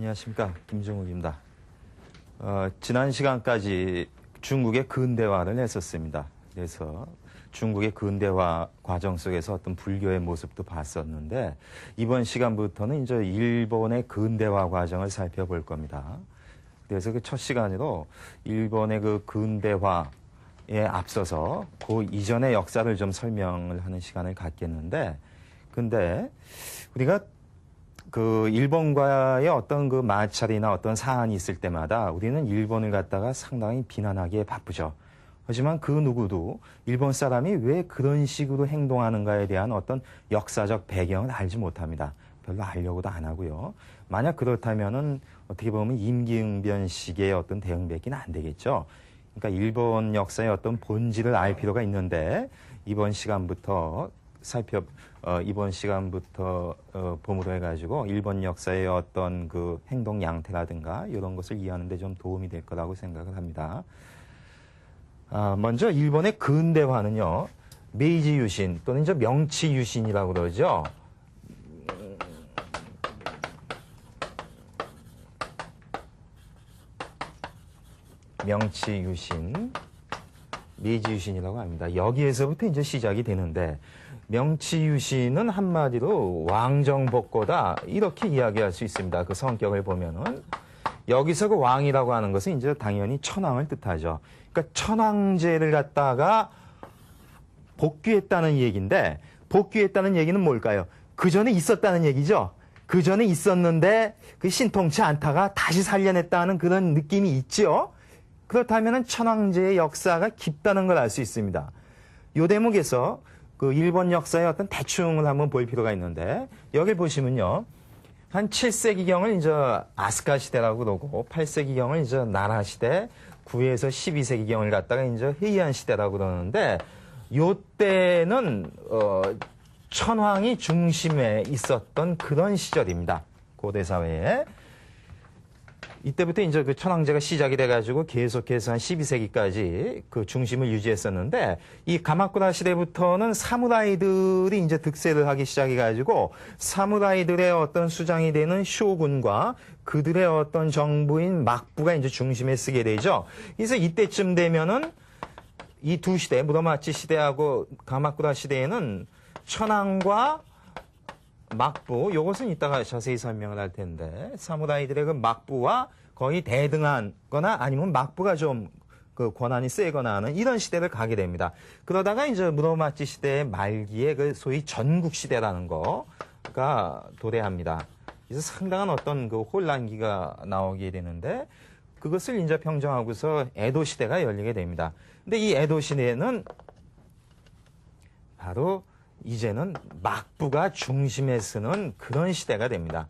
안녕하십니까, 김종욱입니다. 지난 시간까지 중국의 근대화를 했었습니다. 그래서 중국의 근대화 과정 속에서 어떤 불교의 모습도 봤었는데, 이번 시간부터는 이제 일본의 근대화 과정을 살펴볼 겁니다. 그래서 그 첫 시간으로 일본의 그 근대화에 앞서서 그 이전의 역사를 좀 설명을 하는 시간을 갖겠는데, 근데 우리가 그 일본과의 어떤 그 마찰이나 어떤 사안이 있을 때마다 우리는 일본을 갖다가 상당히 비난하기에 바쁘죠. 하지만 그 누구도 일본 사람이 왜 그런 식으로 행동하는가에 대한 어떤 역사적 배경을 알지 못합니다. 별로 알려고도 안 하고요. 만약 그렇다면은 어떻게 보면 임기응변식의 어떤 대응밖에는 안 되겠죠. 그러니까 일본 역사의 어떤 본질을 알 필요가 있는데, 이번 시간부터 봄으로 해가지고 일본 역사의 어떤 그 행동 양태라든가 이런 것을 이해하는 데 좀 도움이 될 거라고 생각을 합니다. 먼저 일본의 근대화는요, 메이지 유신 또는 이제 명치 유신이라고 그러죠. 명치 유신, 메이지 유신이라고 합니다. 여기에서부터 이제 시작이 되는데, 명치 유신은 한마디로 왕정복고다, 이렇게 이야기할 수 있습니다. 그 성격을 보면은. 여기서 그 왕이라고 하는 것은 이제 당연히 천황을 뜻하죠. 그러니까 천황제를 갖다가 복귀했다는 얘기인데, 복귀했다는 얘기는 뭘까요? 그 전에 있었다는 얘기죠. 그 전에 있었는데 그 신통치 않다가 다시 살려냈다는 그런 느낌이 있죠. 그렇다면 천황제의 역사가 깊다는 걸 알 수 있습니다. 이 대목에서 그 일본 역사의 어떤 대충을 한번 볼 필요가 있는데, 여기 보시면요, 한 7세기경을 이제 아스카 시대라고 그러고, 8세기경을 이제 나라 시대, 9에서 12세기경을 갖다가 이제 헤이안 시대라고 그러는데, 요때는 천황이 중심에 있었던 그런 시절입니다. 고대 사회에. 이때부터 이제 그 천황제가 시작이 돼가지고 계속해서 한 12세기까지 그 중심을 유지했었는데, 이 가마쿠라 시대부터는 사무라이들이 이제 득세를 하기 시작해가지고, 사무라이들의 어떤 수장이 되는 쇼군과 그들의 어떤 정부인 막부가 이제 중심에 쓰게 되죠. 그래서 이때쯤 되면은 이 두 시대, 무로마치 시대하고 가마쿠라 시대에는 천황과 막부, 요것은 이따가 자세히 설명을 할 텐데, 사무라이들의 그 막부와 거의 대등하거나 아니면 막부가 좀 그 권한이 세거나 하는 이런 시대를 가게 됩니다. 그러다가 이제 무로마치 시대의 말기에 그 소위 전국 시대라는 거가 도래합니다. 그래서 상당한 어떤 그 혼란기가 나오게 되는데, 그것을 이제 평정하고서 에도 시대가 열리게 됩니다. 근데 이 에도 시대는 바로 이제는 막부가 중심에 서는 그런 시대가 됩니다.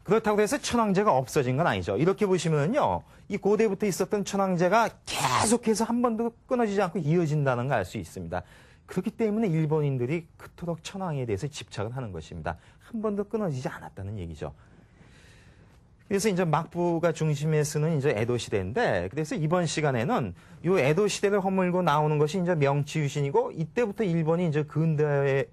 그렇다고 해서 천황제가 없어진 건 아니죠. 이렇게 보시면요, 이 고대부터 있었던 천황제가 계속해서 한 번도 끊어지지 않고 이어진다는 걸 알 수 있습니다. 그렇기 때문에 일본인들이 그토록 천황에 대해서 집착을 하는 것입니다. 한 번도 끊어지지 않았다는 얘기죠. 그래서 이제 막부가 중심에 서는 이제 에도 시대인데, 그래서 이번 시간에는 이 에도 시대를 허물고 나오는 것이 이제 명치 유신이고, 이때부터 일본이 이제 근대화의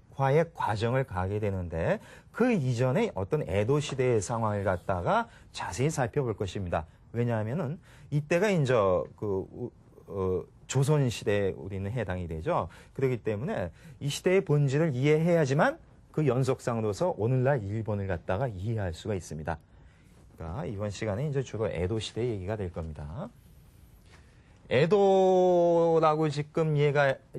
과정을 가게 되는데, 그 이전에 어떤 에도 시대의 상황을 갖다가 자세히 살펴볼 것입니다. 왜냐하면은 이때가 이제 조선 시대에 우리는 해당이 되죠. 그렇기 때문에 이 시대의 본질을 이해해야지만 그 연속상으로서 오늘날 일본을 갖다가 이해할 수가 있습니다. 이번 시간에 이제 주로 에도 시대 얘기가 될 겁니다. 에도라고 지금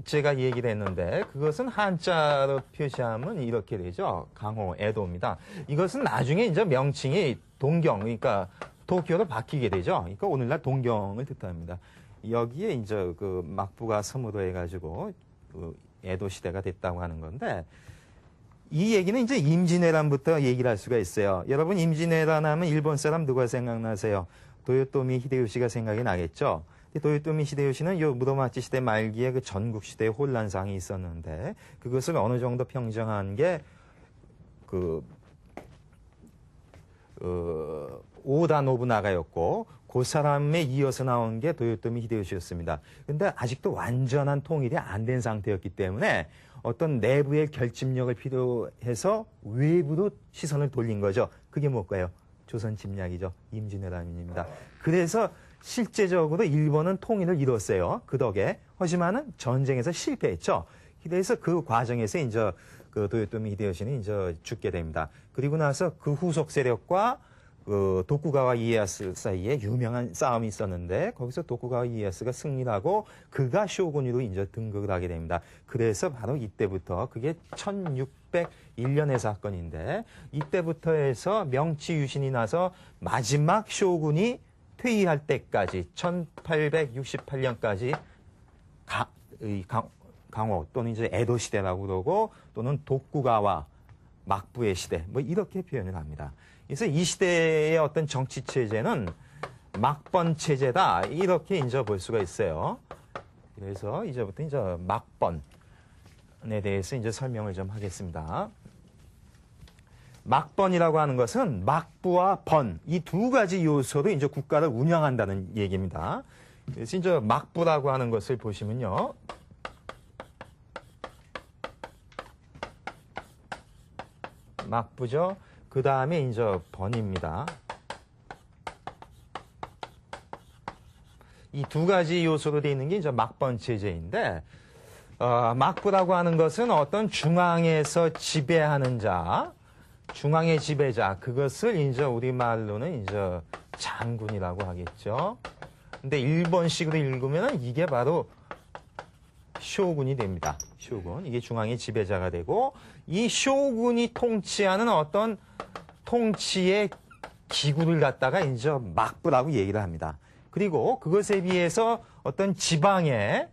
제가 얘기를 했는데, 그것은 한자로 표시하면 이렇게 되죠. 강호, 에도입니다. 이것은 나중에 이제 명칭이 동경, 그러니까 도쿄로 바뀌게 되죠. 그러니까 오늘날 동경을 뜻합니다. 여기에 이제 그 막부가 섬으로 해가지고 그 에도 시대가 됐다고 하는 건데, 이 얘기는 이제 임진왜란부터 얘기를 할 수가 있어요. 여러분, 임진왜란 하면 일본 사람 누가 생각나세요? 도요토미 히데요시가 생각이 나겠죠? 도요토미 히데요시는 요 무로마치 시대 말기에 그 전국 시대의 혼란상이 있었는데, 그것을 어느 정도 평정한 게 오다 노부나가였고, 그 사람에 이어서 나온 게 도요토미 히데요시였습니다. 근데 아직도 완전한 통일이 안 된 상태였기 때문에 어떤 내부의 결집력을 필요해서 외부로 시선을 돌린 거죠. 그게 뭘까요? 조선 침략이죠. 임진왜란입니다. 그래서 실제적으로 일본은 통일을 이뤘어요. 그 덕에. 하지만은 전쟁에서 실패했죠. 그래서 그 과정에서 이제 그 도요토미 히데요시는 이제 죽게 됩니다. 그리고 나서 그 후속 세력과 그 도쿠가와 이에야스 사이에 유명한 싸움이 있었는데 거기서 도쿠가와 이에야스가 승리하고 그가 쇼군으로 이제 등극을 하게 됩니다. 그래서 바로 이때부터 그게 1601년의 사건인데 이때부터 해서 명치 유신이 나서 마지막 쇼군이 퇴위할 때까지 1868년까지 강호 또는 이제 에도 시대라고 그러고 또는 도쿠가와 막부의 시대 뭐 이렇게 표현을 합니다. 그래서 이 시대의 어떤 정치 체제는 막번 체제다 이렇게 이제 볼 수가 있어요. 그래서 이제부터 이제 막번에 대해서 이제 설명을 좀 하겠습니다. 막번이라고 하는 것은 막부와 번 이 두 가지 요소로 이제 국가를 운영한다는 얘기입니다. 그래서 이제 막부라고 하는 것을 보시면요. 막부죠. 그 다음에 이제 번입니다. 이 두 가지 요소로 되어 있는 게 이제 막번 체제인데, 막부라고 하는 것은 어떤 중앙에서 지배하는 자, 중앙의 지배자, 그것을 이제 우리말로는 이제 장군이라고 하겠죠. 근데 일본식으로 읽으면 이게 바로 쇼군이 됩니다. 쇼군. 이게 중앙의 지배자가 되고, 이 쇼군이 통치하는 어떤 통치의 기구를 갖다가 이제 막부라고 얘기를 합니다. 그리고 그것에 비해서 어떤 지방의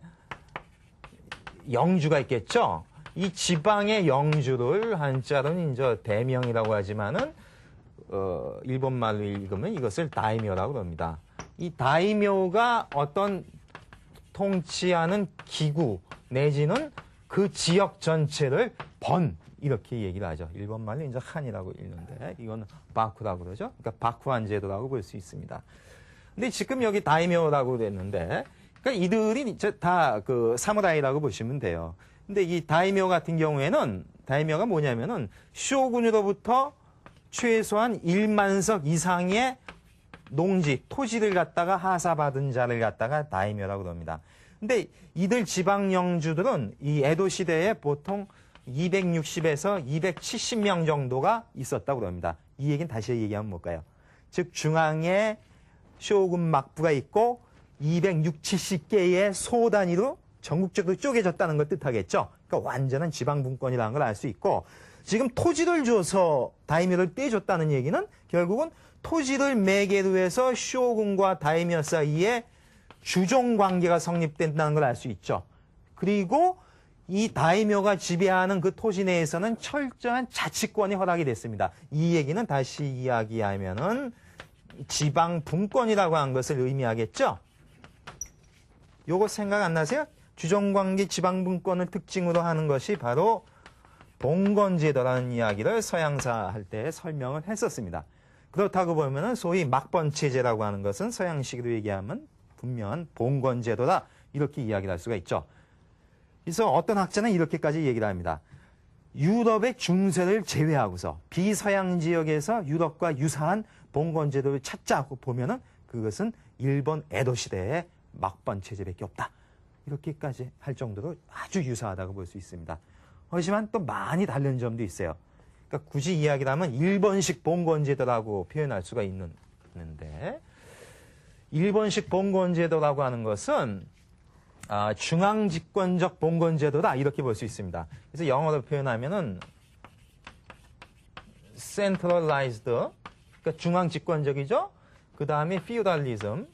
영주가 있겠죠. 이 지방의 영주를 한자로는 이제 대명이라고 하지만은 일본 말로 읽으면 이것을 다이묘라고 합니다. 이 다이묘가 어떤 통치하는 기구 내지는 그 지역 전체를 번 이렇게 얘기를 하죠. 일본 말로 이제 한이라고 읽는데 이건 바쿠라고 그러죠. 그러니까 바쿠한 제도라고 볼 수 있습니다. 근데 지금 여기 다이묘라고 됐는데, 그러니까 이들이 다 그 사무라이라고 보시면 돼요. 근데 이 다이묘 같은 경우에는 다이묘가 뭐냐면은 쇼군으로부터 최소한 1만석 이상의 농지, 토지를 갖다가 하사받은 자를 갖다가 다이묘라고 합니다. 근데 이들 지방 영주들은 이 에도 시대에 보통 260에서 270명 정도가 있었다고 합니다. 이 얘기는 다시 얘기하면 뭘까요? 즉 중앙에 쇼군 막부가 있고 260, 70개의 소 단위로 전국적으로 쪼개졌다는 걸 뜻하겠죠. 그러니까 완전한 지방 분권이라는 걸 알 수 있고, 지금 토지를 줘서 다이묘를 떼줬다는 얘기는 결국은 토지를 매개로 해서 쇼군과 다이묘 사이에 주종 관계가 성립된다는 걸 알 수 있죠. 그리고 이 다이묘가 지배하는 그 토지 내에서는 철저한 자치권이 허락이 됐습니다. 이 얘기는 다시 이야기하면은 지방 분권이라고 하는 것을 의미하겠죠. 요거 생각 안 나세요? 주종관계 지방분권을 특징으로 하는 것이 바로 봉건제도라는 이야기를 서양사 할 때 설명을 했었습니다. 그렇다고 보면은 소위 막번체제라고 하는 것은 서양식으로 얘기하면 분명한 봉건제도다 이렇게 이야기를 할 수가 있죠. 그래서 어떤 학자는 이렇게까지 얘기를 합니다. 유럽의 중세를 제외하고서 비서양 지역에서 유럽과 유사한 봉건제도를 찾자고 보면은 그것은 일본 에도 시대의 막번 체제밖에 없다. 이렇게까지 할 정도로 아주 유사하다고 볼 수 있습니다. 하지만 또 많이 다른 점도 있어요. 그러니까 굳이 이야기를 하면 일본식 봉건제도라고 표현할 수가 있는데, 일본식 봉건제도라고 하는 것은 중앙집권적 봉건제도다 이렇게 볼 수 있습니다. 그래서 영어로 표현하면은 centralized, 그러니까 중앙집권적이죠. 그 다음에 feudalism,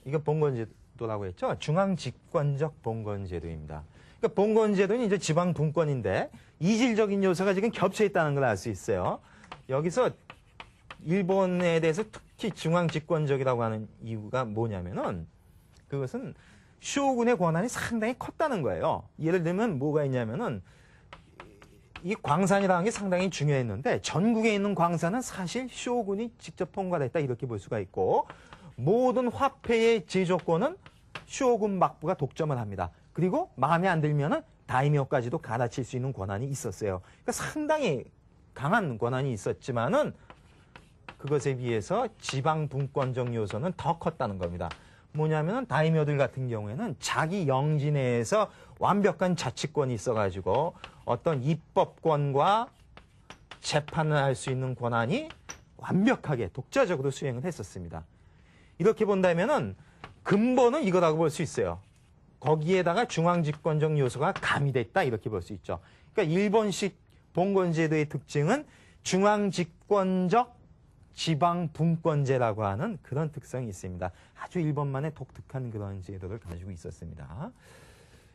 이거 봉건제도라고 했죠. 중앙집권적 봉건제도입니다. 그러니까 봉건제도는 이제 지방 분권인데 이질적인 요소가 지금 겹쳐 있다는 걸 알 수 있어요. 여기서 일본에 대해서 특히 중앙집권적이라고 하는 이유가 뭐냐면은 그것은 쇼군의 권한이 상당히 컸다는 거예요. 예를 들면 뭐가 있냐면은 이 광산이라는 게 상당히 중요했는데 전국에 있는 광산은 사실 쇼군이 직접 통과했다 이렇게 볼 수가 있고, 모든 화폐의 제조권은 쇼군 막부가 독점을 합니다. 그리고 마음에 안 들면은 다이묘까지도 갈아칠 수 있는 권한이 있었어요. 그러니까 상당히 강한 권한이 있었지만은 그것에 비해서 지방 분권적 요소는 더 컸다는 겁니다. 뭐냐면 다이묘들 같은 경우에는 자기 영지 내에서 완벽한 자치권이 있어가지고 어떤 입법권과 재판을 할 수 있는 권한이 완벽하게 독자적으로 수행을 했었습니다. 이렇게 본다면은 근본은 이거라고 볼 수 있어요. 거기에다가 중앙집권적 요소가 가미됐다 이렇게 볼 수 있죠. 그러니까 일본식 봉건제도의 특징은 중앙집권적 지방분권제라고 하는 그런 특성이 있습니다. 아주 일본만의 독특한 그런 제도를 가지고 있었습니다.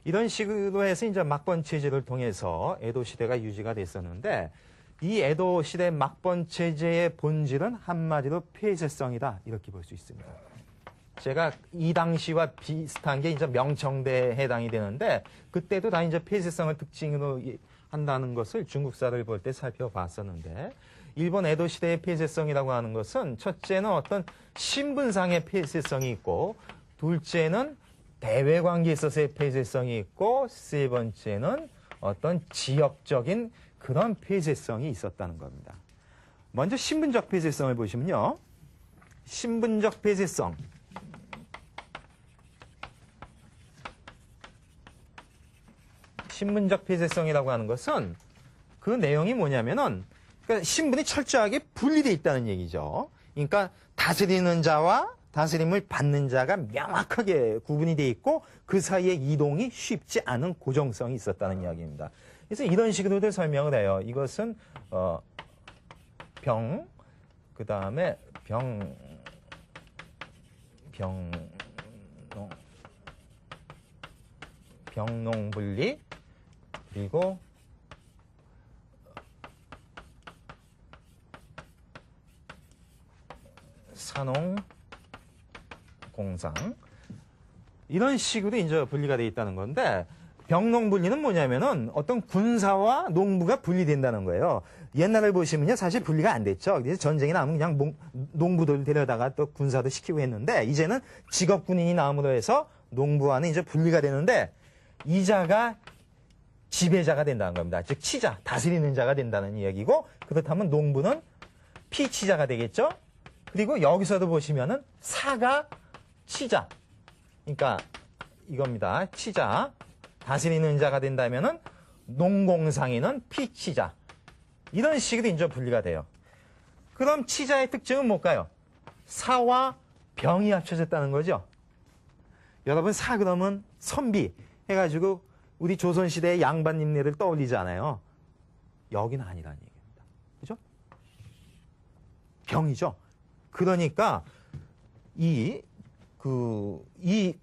이런 식으로 해서 이제 막번 체제를 통해서 에도 시대가 유지가 됐었는데 이 에도 시대 막번 체제의 본질은 한마디로 폐쇄성이다 이렇게 볼 수 있습니다. 제가 이 당시와 비슷한 게 이제 명청대에 해당이 되는데 그때도 다 이제 폐쇄성을 특징으로 한다는 것을 중국사를 볼 때 살펴봤었는데 일본 에도 시대의 폐쇄성이라고 하는 것은 첫째는 어떤 신분상의 폐쇄성이 있고 둘째는 대외 관계에 있어서의 폐쇄성이 있고 세 번째는 어떤 지역적인 그런 폐쇄성이 있었다는 겁니다. 먼저 신분적 폐쇄성을 보시면요. 신분적 폐쇄성. 신분적 폐쇄성이라고 하는 것은 그 내용이 뭐냐면은 그러니까 신분이 철저하게 분리되어 있다는 얘기죠. 그러니까 다스리는 자와 다스림을 받는 자가 명확하게 구분이 되어 있고 그 사이에 이동이 쉽지 않은 고정성이 있었다는 이야기입니다. 그래서 이런 식으로도 설명을 해요. 이것은 그 다음에 병농분리 그리고 산농공상 이런 식으로 이제 분리가 되어 있다는 건데 병농분리는 뭐냐면은 어떤 군사와 농부가 분리된다는 거예요. 옛날을 보시면요 사실 분리가 안 됐죠. 그래서 전쟁이 나면 그냥 농부들 데려다가 또 군사도 시키고 했는데 이제는 직업 군인이 나옴으로 해서 농부와는 이제 분리가 되는데 이자가 지배자가 된다는 겁니다. 즉 치자, 다스리는 자가 된다는 이야기고 그렇다면 농부는 피치자가 되겠죠. 그리고 여기서도 보시면은 사가 치자. 그러니까 이겁니다. 치자. 다스리는 자가 된다면은 농공상인은 피치자. 이런 식으로 이제 분리가 돼요. 그럼 치자의 특징은 뭘까요? 사와 병이 합쳐졌다는 거죠. 여러분 사 그러면 선비 해가지고 우리 조선시대의 양반님네를 떠올리잖아요. 여기는 아니라는 얘기입니다. 그죠? 병이죠. 그러니까 이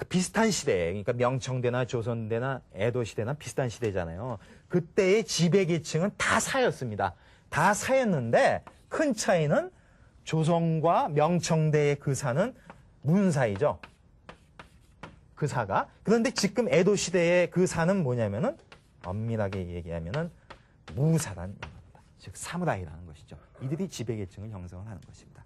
비슷한 시대, 그러니까 명청대나 조선대나 에도시대나 비슷한 시대잖아요. 그때의 지배계층은 다 사였습니다. 다 사였는데 큰 차이는 조선과 명청대의 그 사는 문사이죠. 그 사가. 그런데 지금 에도시대의 그 사는 뭐냐면은 엄밀하게 얘기하면은 무사라는 겁니다. 즉 사무라이라는 것이죠. 이들이 지배계층을 형성을 하는 것입니다.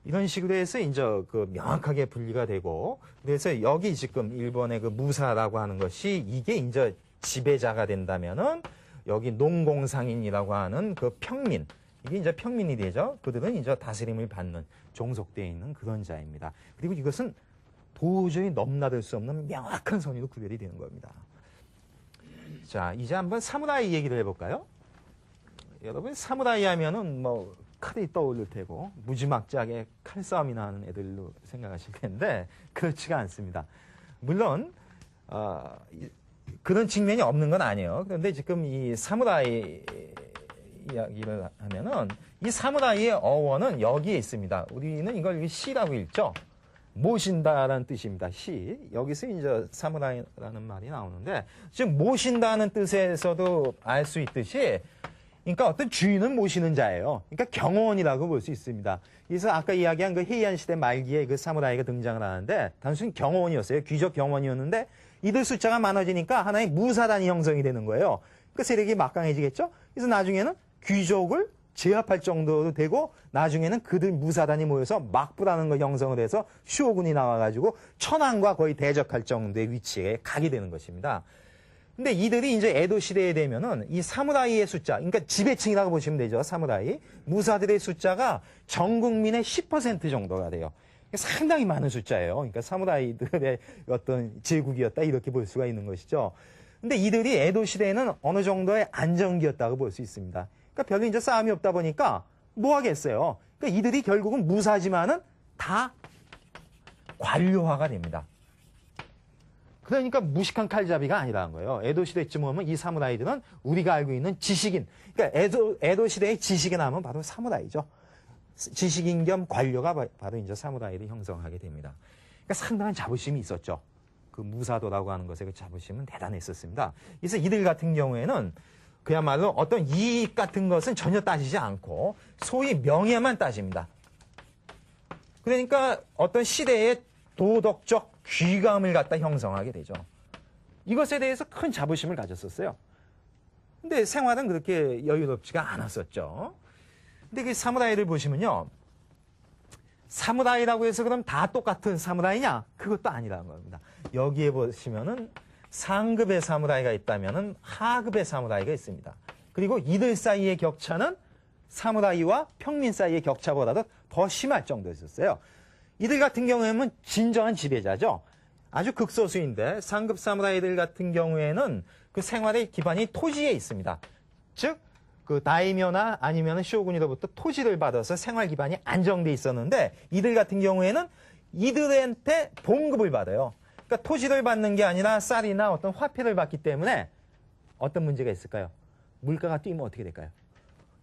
이런 식으로 해서 이제 그 명확하게 분리가 되고 그래서 여기 지금 일본의 그 무사라고 하는 것이 이게 이제 지배자가 된다면은 여기 농공상인이라고 하는 그 평민 이게 이제 평민이 되죠. 그들은 이제 다스림을 받는 종속되어 있는 그런 자입니다. 그리고 이것은 도저히 넘나들 수 없는 명확한 선의로 구별이 되는 겁니다. 자, 이제 한번 사무라이 얘기를 해볼까요? 여러분 사무라이 하면은 뭐 칼이 떠오를 테고 무지막지하게 칼싸움이나 하는 애들로 생각하실 텐데 그렇지가 않습니다. 물론 그런 측면이 없는 건 아니에요. 그런데 지금 이 사무라이 이야기를 하면은 이 사무라이의 어원은 여기에 있습니다. 우리는 이걸 시라고 읽죠. 모신다라는 뜻입니다. 시. 여기서 이제 사무라이라는 말이 나오는데 지금 모신다는 뜻에서도 알 수 있듯이 그러니까 어떤 주인을 모시는 자예요. 그러니까 경호원이라고 볼 수 있습니다. 그래서 아까 이야기한 그 헤이안 시대 말기에 그 사무라이가 등장을 하는데 단순히 경호원이었어요. 귀족 경호원이었는데 이들 숫자가 많아지니까 하나의 무사단이 형성이 되는 거예요. 그 세력이 막강해지겠죠. 그래서 나중에는 귀족을 제압할 정도로 되고 나중에는 그들 무사단이 모여서 막부라는 걸 형성을 해서 쇼군이 나와가지고 천황과 거의 대적할 정도의 위치에 가게 되는 것입니다. 근데 이들이 이제 에도 시대에 되면은 이 사무라이의 숫자, 그러니까 지배층이라고 보시면 되죠. 사무라이. 무사들의 숫자가 전 국민의 10% 정도가 돼요. 상당히 많은 숫자예요. 그러니까 사무라이들의 어떤 제국이었다 이렇게 볼 수가 있는 것이죠. 근데 이들이 에도 시대에는 어느 정도의 안정기였다고 볼 수 있습니다. 그러니까 별로 이제 싸움이 없다 보니까 뭐 하겠어요. 그러니까 이들이 결국은 무사지만은 다 관료화가 됩니다. 그러니까 무식한 칼잡이가 아니라는 거예요. 에도 시대쯤 오면 이 사무라이들은 우리가 알고 있는 지식인, 그러니까 에도 시대의 지식인 하면 바로 사무라이죠. 지식인 겸 관료가 바로 이제 사무라이를 형성하게 됩니다. 그러니까 상당한 자부심이 있었죠. 그 무사도라고 하는 것의 그 자부심은 대단했었습니다. 그래서 이들 같은 경우에는 그야말로 어떤 이익 같은 것은 전혀 따지지 않고 소위 명예만 따집니다. 그러니까 어떤 시대의 도덕적 귀감을 갖다 형성하게 되죠. 이것에 대해서 큰 자부심을 가졌었어요. 근데 생활은 그렇게 여유롭지가 않았었죠. 근데 그 사무라이를 보시면요. 사무라이라고 해서 그럼 다 똑같은 사무라이냐? 그것도 아니라는 겁니다. 여기에 보시면은 상급의 사무라이가 있다면은 하급의 사무라이가 있습니다. 그리고 이들 사이의 격차는 사무라이와 평민 사이의 격차보다도 더 심할 정도였었어요. 이들 같은 경우에는 진정한 지배자죠. 아주 극소수인데 상급 사무라이들 같은 경우에는 그 생활의 기반이 토지에 있습니다. 즉, 그 다이묘나 아니면 쇼군으로부터 토지를 받아서 생활 기반이 안정돼 있었는데 이들 같은 경우에는 이들한테 봉급을 받아요. 그러니까 토지를 받는 게 아니라 쌀이나 어떤 화폐를 받기 때문에 어떤 문제가 있을까요? 물가가 뛰면 어떻게 될까요?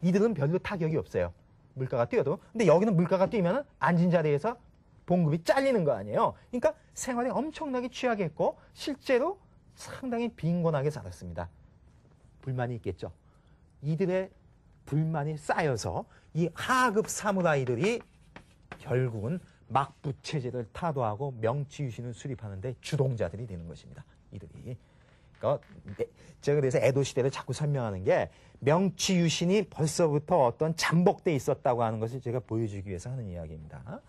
이들은 별로 타격이 없어요. 물가가 뛰어도. 근데 여기는 물가가 뛰면 앉은 자리에서 봉급이 잘리는 거 아니에요. 그러니까 생활에 엄청나게 취약했고 실제로 상당히 빈곤하게 살았습니다. 불만이 있겠죠. 이들의 불만이 쌓여서 이 하급 사무라이들이 결국은 막부 체제를 타도하고 명치유신을 수립하는데 주동자들이 되는 것입니다. 이들이. 그러니까 제가 그래서 에도 시대를 자꾸 설명하는 게 명치유신이 벌써부터 어떤 잠복돼 있었다고 하는 것을 제가 보여주기 위해서 하는 이야기입니다.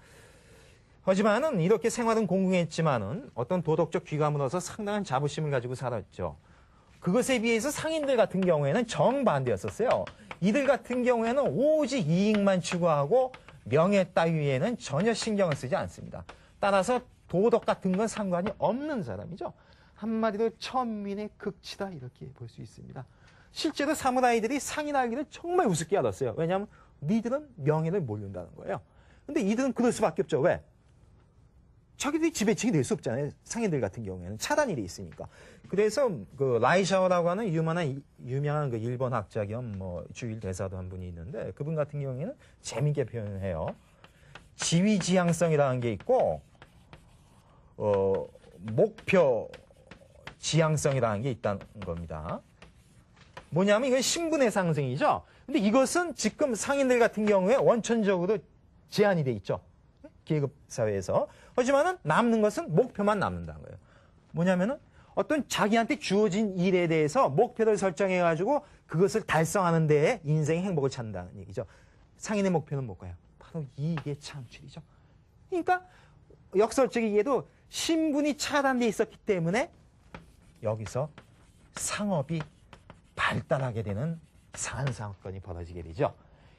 하지만은 이렇게 생활은 공공했지만은 어떤 도덕적 귀감으로서 상당한 자부심을 가지고 살았죠. 그것에 비해서 상인들 같은 경우에는 정반대였었어요. 이들 같은 경우에는 오직 이익만 추구하고 명예 따위에는 전혀 신경을 쓰지 않습니다. 따라서 도덕 같은 건 상관이 없는 사람이죠. 한마디로 천민의 극치다 이렇게 볼 수 있습니다. 실제로 사무라이들이 상인하기를 정말 우습게 알았어요. 왜냐하면 니들은 명예를 모른다는 거예요. 근데 이들은 그럴 수밖에 없죠. 왜? 자기들이 지배층이 될 수 없잖아요. 상인들 같은 경우에는 차단이 돼 있으니까. 그래서 그 라이샤오라고 하는 유명한 그 일본 학자 겸 뭐 주일 대사도 한 분이 있는데 그분 같은 경우에는 재미있게 표현을 해요. 지위지향성이라는 게 있고 목표 지향성이라는 게 있다는 겁니다. 뭐냐면 이건 신분의 상승이죠. 근데 이것은 지금 상인들 같은 경우에 원천적으로 제한이 돼 있죠. 계급 사회에서. 하지만은 남는 것은 목표만 남는다는 거예요. 뭐냐면은 어떤 자기한테 주어진 일에 대해서 목표를 설정해 가지고 그것을 달성하는 데에 인생의 행복을 찾는다는 얘기죠. 상인의 목표는 뭘까요? 바로 이익의 창출이죠. 그러니까 역설적이게도 신분이 차단돼 있었기 때문에 여기서 상업이 발달하게 되는 이상한 사건이 벌어지게 되죠.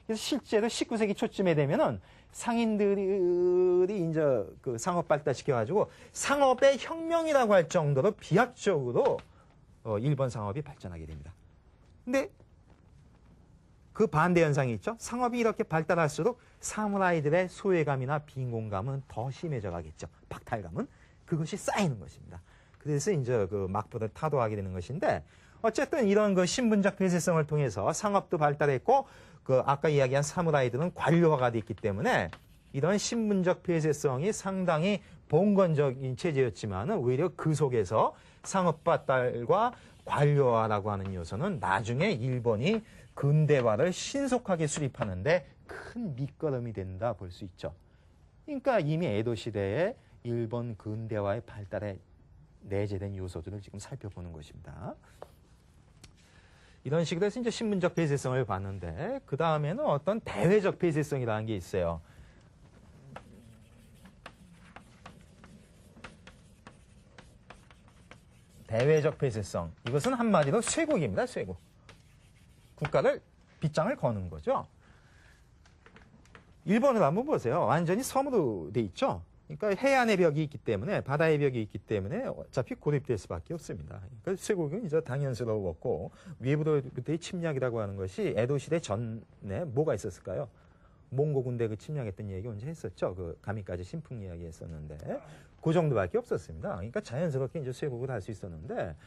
그래서 실제로 19세기 초쯤에 되면은 상인들이 이제 그 상업 발달시켜가지고 상업의 혁명이라고 할 정도로 비약적으로 일본 상업이 발전하게 됩니다. 근데 그 반대 현상이 있죠. 상업이 이렇게 발달할수록 사무라이들의 소외감이나 빈곤감은 더 심해져 가겠죠. 박탈감은 그것이 쌓이는 것입니다. 그래서 이제 그 막부를 타도하게 되는 것인데 어쨌든 이런 그 신분적 폐쇄성을 통해서 상업도 발달했고 그 아까 이야기한 사무라이들은 관료화가 됐기 때문에 이런 신분적 폐쇄성이 상당히 봉건적인 체제였지만은 오히려 그 속에서 상업 발달과 관료화라고 하는 요소는 나중에 일본이 근대화를 신속하게 수립하는데 큰 밑거름이 된다 볼 수 있죠. 그러니까 이미 에도 시대에 일본 근대화의 발달에 내재된 요소들을 지금 살펴보는 것입니다. 이런 식으로 해서 이제 신분적 폐쇄성을 봤는데 그 다음에는 어떤 대외적 폐쇄성이라는 게 있어요. 대외적 폐쇄성. 이것은 한마디로 쇄국입니다. 쇄국. 국가를 빗장을 거는 거죠. 일본을 한번 보세요. 완전히 섬으로 돼 있죠. 그러니까 해안의 벽이 있기 때문에, 바다의 벽이 있기 때문에 어차피 고립될 수밖에 없습니다. 그러니까 쇄국은 이제 당연스러웠고, 외부로부터의 침략이라고 하는 것이 에도 시대 전에 뭐가 있었을까요? 몽고 군대 그 침략했던 얘기 언제 했었죠? 그 가미까지 신풍 이야기 했었는데, 그 정도밖에 없었습니다. 그러니까 자연스럽게 이제 쇄국을 할 수 있었는데,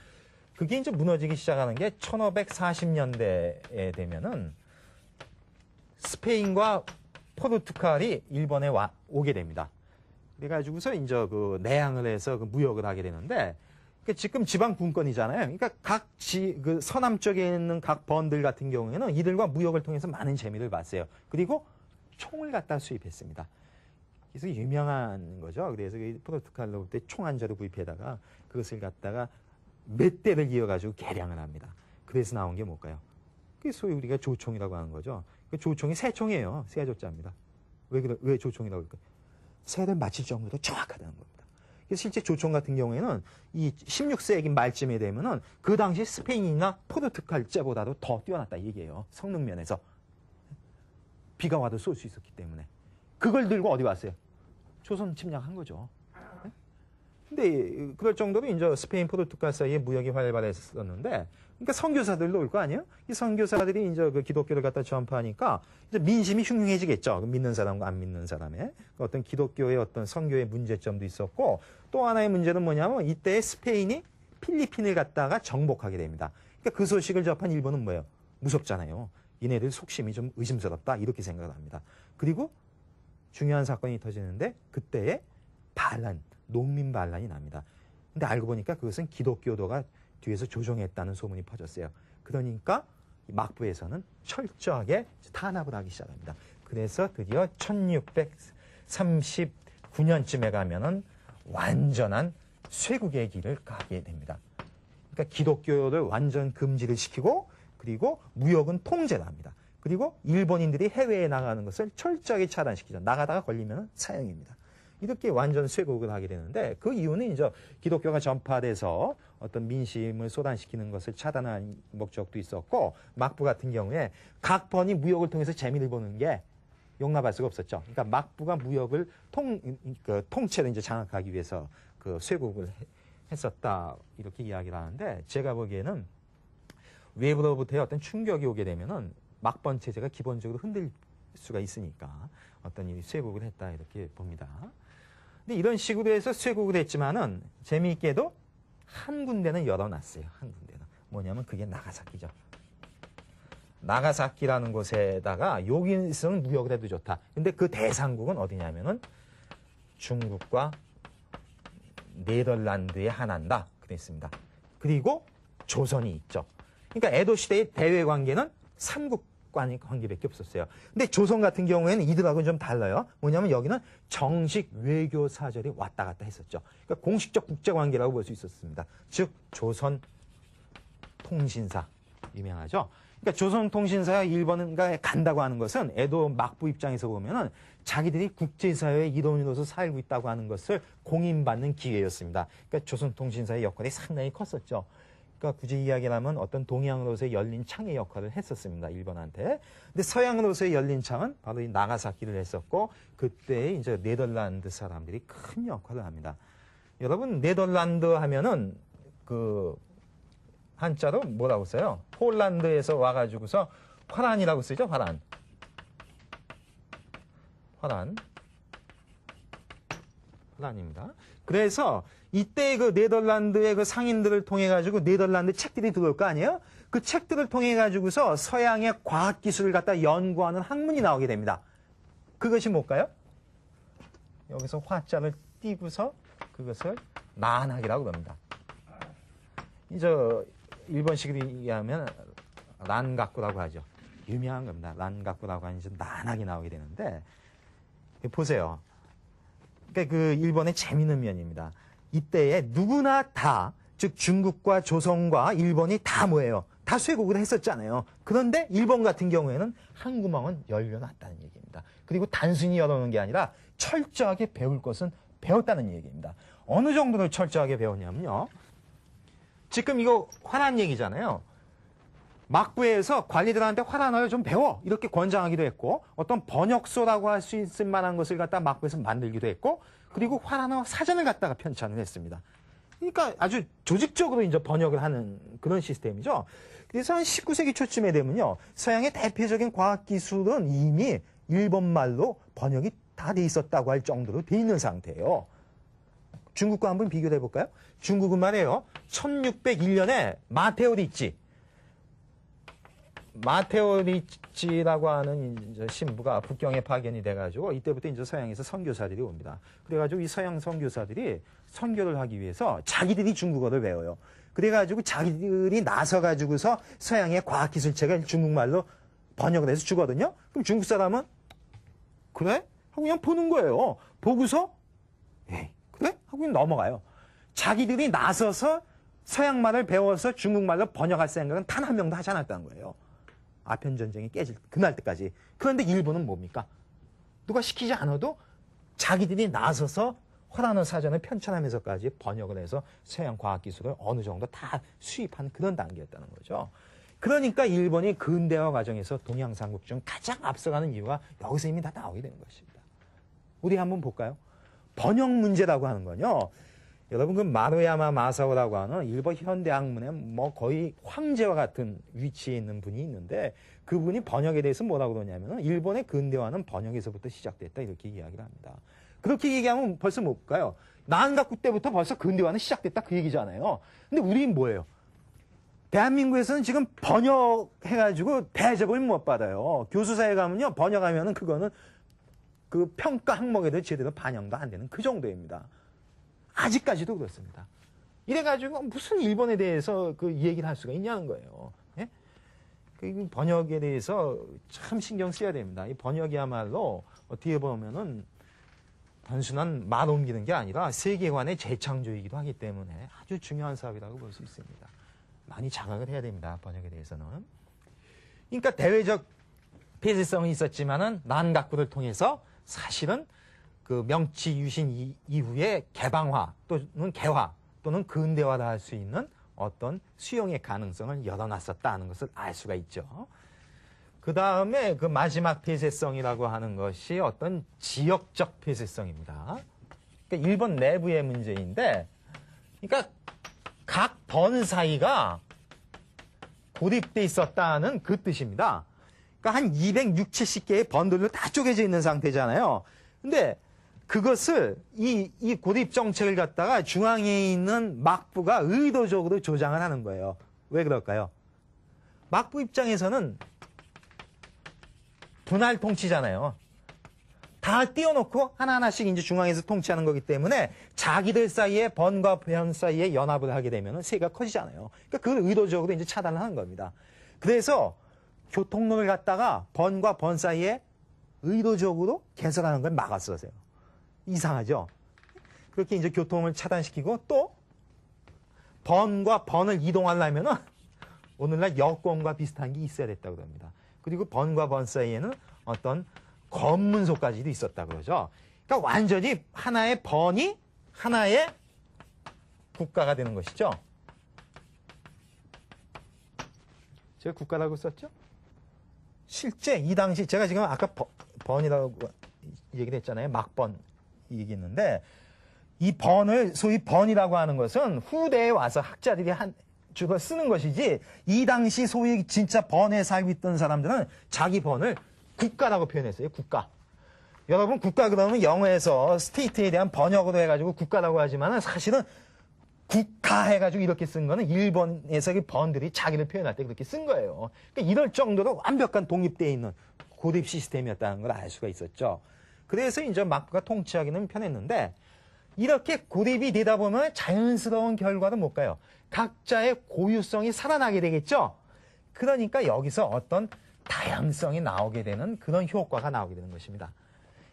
그게 이제 무너지기 시작하는 게 1540년대에 되면은 스페인과 포르투갈이 일본에 오게 됩니다. 그래가지고서 이제 그 내항을 해서 그 무역을 하게 되는데, 지금 지방 분권이잖아요. 그러니까 그 서남 쪽에 있는 각 번들 같은 경우에는 이들과 무역을 통해서 많은 재미를 봤어요. 그리고 총을 갖다 수입했습니다. 그래서 유명한 거죠. 그래서 포르투갈로부터 총 한 자루 구입해다가 그것을 갖다가 몇 대를 이어가지고 개량을 합니다. 그래서 나온 게 뭘까요? 그게 소위 우리가 조총이라고 하는 거죠. 그 조총이 세 총이에요. 세 조자입니다. 왜 조총이라고 할까요? 세를 맞힐 정도로 정확하다는 겁니다. 그래서 실제 조총 같은 경우에는 이 16세기 말쯤에 되면은 그 당시 스페인이나 포르투갈 제보다도 더 뛰어났다 이 얘기예요. 성능 면에서. 비가 와도 쏠 수 있었기 때문에. 그걸 들고 어디 왔어요? 조선 침략한 거죠. 근데 그럴 정도로 이제 스페인, 포르투갈 사이에 무역이 활발했었는데, 그러니까 선교사들도 올 거 아니에요? 이 선교사들이 이제 그 기독교를 갖다 전파하니까 이제 민심이 흉흉해지겠죠. 믿는 사람과 안 믿는 사람의 어떤 기독교의 어떤 선교의 문제점도 있었고, 또 하나의 문제는 뭐냐면 이때 스페인이 필리핀을 갖다가 정복하게 됩니다. 그러니까 그 소식을 접한 일본은 뭐예요? 무섭잖아요. 얘네들 속심이 좀 의심스럽다 이렇게 생각을 합니다. 그리고 중요한 사건이 터지는데 그때에 반란, 농민 반란이 납니다. 근데 알고 보니까 그것은 기독교도가 뒤에서 조종했다는 소문이 퍼졌어요. 그러니까 막부에서는 철저하게 탄압을 하기 시작합니다. 그래서 드디어 1639년쯤에 가면은 완전한 쇄국의 길을 가게 됩니다. 그러니까 기독교를 완전 금지를 시키고, 그리고 무역은 통제를 합니다. 그리고 일본인들이 해외에 나가는 것을 철저하게 차단시키죠. 나가다가 걸리면 사형입니다. 이렇게 완전 쇄국을 하게 되는데, 그 이유는 이제 기독교가 전파돼서 어떤 민심을 소단시키는 것을 차단한 목적도 있었고, 막부 같은 경우에 각 번이 무역을 통해서 재미를 보는 게 용납할 수가 없었죠. 그러니까 막부가 무역을 통째로 이제 장악하기 위해서 그 쇄국을 했었다 이렇게 이야기를 하는데, 제가 보기에는 외부로부터의 어떤 충격이 오게 되면은 막번 체제가 기본적으로 흔들 수가 있으니까 어떤 이 쇄국을 했다 이렇게 봅니다. 근데 이런 식으로 해서 쇄국을 했지만은 재미있게도 한 군데는 열어놨어요. 한 군데는 뭐냐면 그게 나가사키죠. 나가사키라는 곳에다가 여기서는 무역을 해도 좋다. 근데 그 대상국은 어디냐면은 중국과 네덜란드의 하나다 그랬습니다. 그리고 조선이 있죠. 그러니까 에도 시대의 대외 관계는 삼국 관계밖에 없었어요. 근데 조선 같은 경우에는 이들하고는 좀 달라요. 뭐냐면 여기는 정식 외교 사절이 왔다 갔다 했었죠. 그러니까 공식적 국제 관계라고 볼 수 있었습니다. 즉 조선 통신사 유명하죠. 그러니까 조선 통신사가 일본에 간다고 하는 것은 에도 막부 입장에서 보면은 자기들이 국제사회의 일원으로서 살고 있다고 하는 것을 공인받는 기회였습니다. 그러니까 조선 통신사의 역할이 상당히 컸었죠. 그러니까 굳이 이야기를 하면 어떤 동양으로서의 열린 창의 역할을 했었습니다. 일본한테. 근데 서양으로서의 열린 창은 바로 이 나가사키를 했었고, 그때 이제 네덜란드 사람들이 큰 역할을 합니다. 여러분, 네덜란드 하면은 그 한자로 뭐라고 써요? 폴란드에서 와가지고서 화란이라고 쓰죠? 화란. 화란입니다. 그래서 이때 그 네덜란드의 그 상인들을 통해 가지고 네덜란드 책들이 들어올 거 아니에요? 그 책들을 통해 가지고서 서양의 과학 기술을 갖다 연구하는 학문이 나오게 됩니다. 그것이 뭘까요? 여기서 화자를 띄고서 그것을 난학이라고 합니다. 이제 일본식으로 얘기하면 란가쿠라고 하죠. 유명한 겁니다. 란가쿠라고 하는 이제 난학이 나오게 되는데, 보세요. 그러니까 그 일본의 재미있는 면입니다. 이때에 누구나 다, 즉 중국과 조선과 일본이 다 뭐예요? 다 쇄국을 했었잖아요. 그런데 일본 같은 경우에는 한 구멍은 열려놨다는 얘기입니다. 그리고 단순히 열어놓은 게 아니라 철저하게 배울 것은 배웠다는 얘기입니다. 어느 정도로 철저하게 배웠냐면요. 지금 이거 화란 얘기잖아요. 막부에서 관리들한테 화란어를 좀 배워 이렇게 권장하기도 했고 어떤 번역소라고 할 수 있을 만한 것을 갖다 막부에서 만들기도 했고 그리고 화란어 사전을 갖다가 편찬을 했습니다. 그러니까 아주 조직적으로 이제 번역을 하는 그런 시스템이죠. 그래서 한 19세기 초쯤에 되면요. 서양의 대표적인 과학기술은 이미 일본말로 번역이 다 돼 있었다고 할 정도로 돼 있는 상태예요. 중국과 한번 비교를 해볼까요? 중국은 말이에요. 1601년에 마테오 리치라고 하는 이제 신부가 북경에 파견이 돼가지고 이때부터 이제 서양에서 선교사들이 옵니다. 그래가지고 이 서양 선교사들이 선교를 하기 위해서 자기들이 중국어를 배워요. 그래가지고 자기들이 나서가지고서 서양의 과학기술책을 중국말로 번역을 해서 주거든요. 그럼 중국 사람은 그래? 하고 그냥 보는 거예요. 보고서 에이, 그래? 하고 그냥 넘어가요. 자기들이 나서서 서양말을 배워서 중국말로 번역할 생각은 단 한 명도 하지 않았다는 거예요. 아편 전쟁이 깨질 그날 때까지. 그런데 일본은 뭡니까? 누가 시키지 않아도 자기들이 나서서 화란어 사전을 편찬하면서까지 번역을 해서 서양 과학기술을 어느 정도 다 수입한 그런 단계였다는 거죠. 그러니까 일본이 근대화 과정에서 동양삼국 중 가장 앞서가는 이유가 여기서 이미 다 나오게 되는 것입니다. 우리 한번 볼까요? 번역 문제라고 하는 건요. 여러분 그 마루야마 마사오라고 하는 일본 현대 학문의 뭐 거의 황제와 같은 위치에 있는 분이 있는데 그분이 번역에 대해서 뭐라고 그러냐면 일본의 근대화는 번역에서부터 시작됐다 이렇게 이야기를 합니다. 그렇게 얘기하면 벌써 뭘까요? 나한가쿠 때부터 벌써 근대화는 시작됐다 그 얘기잖아요. 근데 우리는 뭐예요? 대한민국에서는 지금 번역해가지고 대접을 못 받아요. 교수사에 가면요 번역하면은 그거는 그 평가 항목에도 제대로 반영도 안 되는 그 정도입니다. 아직까지도 그렇습니다. 이래가지고 무슨 일본에 대해서 그 얘기를 할 수가 있냐는 거예요. 예? 그 번역에 대해서 참 신경 써야 됩니다. 이 번역이야말로 어떻게 보면은 단순한 말 옮기는 게 아니라 세계관의 재창조이기도 하기 때문에 아주 중요한 사업이라고 볼 수 있습니다. 많이 자각을 해야 됩니다. 번역에 대해서는. 그러니까 대외적 폐쇄성은 있었지만은 난각부를 통해서 사실은 그 명치 유신 이후에 개방화 또는 개화 또는 근대화를 할 수 있는 어떤 수용의 가능성을 열어놨었다는 것을 알 수가 있죠. 그 다음에 그 마지막 폐쇄성이라고 하는 것이 어떤 지역적 폐쇄성입니다. 그러니까 일본 내부의 문제인데, 그러니까 각 번 사이가 고립돼 있었다는 그 뜻입니다. 그러니까 한 260, 70개의 번들로 다 쪼개져 있는 상태잖아요. 근데 그것을 이 고립 정책을 갖다가 중앙에 있는 막부가 의도적으로 조장을 하는 거예요. 왜 그럴까요? 막부 입장에서는 분할 통치잖아요. 다 띄워놓고 하나하나씩 이제 중앙에서 통치하는 거기 때문에 자기들 사이에 번과 변 사이에 연합을 하게 되면 세가 커지잖아요. 그러니까 그걸 의도적으로 이제 차단을 하는 겁니다. 그래서 교통로를 갖다가 번과 번 사이에 의도적으로 개설하는 걸 막았었어요. 이상하죠? 그렇게 이제 교통을 차단시키고 또 번과 번을 이동하려면은 오늘날 여권과 비슷한 게 있어야 됐다고 합니다. 그리고 번과 번 사이에는 어떤 검문소까지도 있었다 그러죠. 그러니까 완전히 하나의 번이 하나의 국가가 되는 것이죠. 제가 국가라고 썼죠? 실제 이 당시 제가 지금 아까 번이라고 얘기를 했잖아요. 막번 얘기했는데 이 번을 소위 번이라고 하는 것은 후대에 와서 학자들이 주로 쓰는 것이지 이 당시 소위 진짜 번에 살고 있던 사람들은 자기 번을 국가라고 표현했어요. 국가. 여러분 국가 그러면 영어에서 스테이트에 대한 번역으로 해가지고 국가라고 하지만은 사실은 국가 해가지고 이렇게 쓴 거는 일본에서 그 번들이 자기를 표현할 때 그렇게 쓴 거예요. 그러니까 이럴 정도로 완벽한 독립되어 있는 고립 시스템이었다는 걸 알 수가 있었죠. 그래서 이제 막부가 통치하기는 편했는데 이렇게 고립이 되다 보면 자연스러운 결과도 못 가요. 각자의 고유성이 살아나게 되겠죠. 그러니까 여기서 어떤 다양성이 나오게 되는 그런 효과가 나오게 되는 것입니다.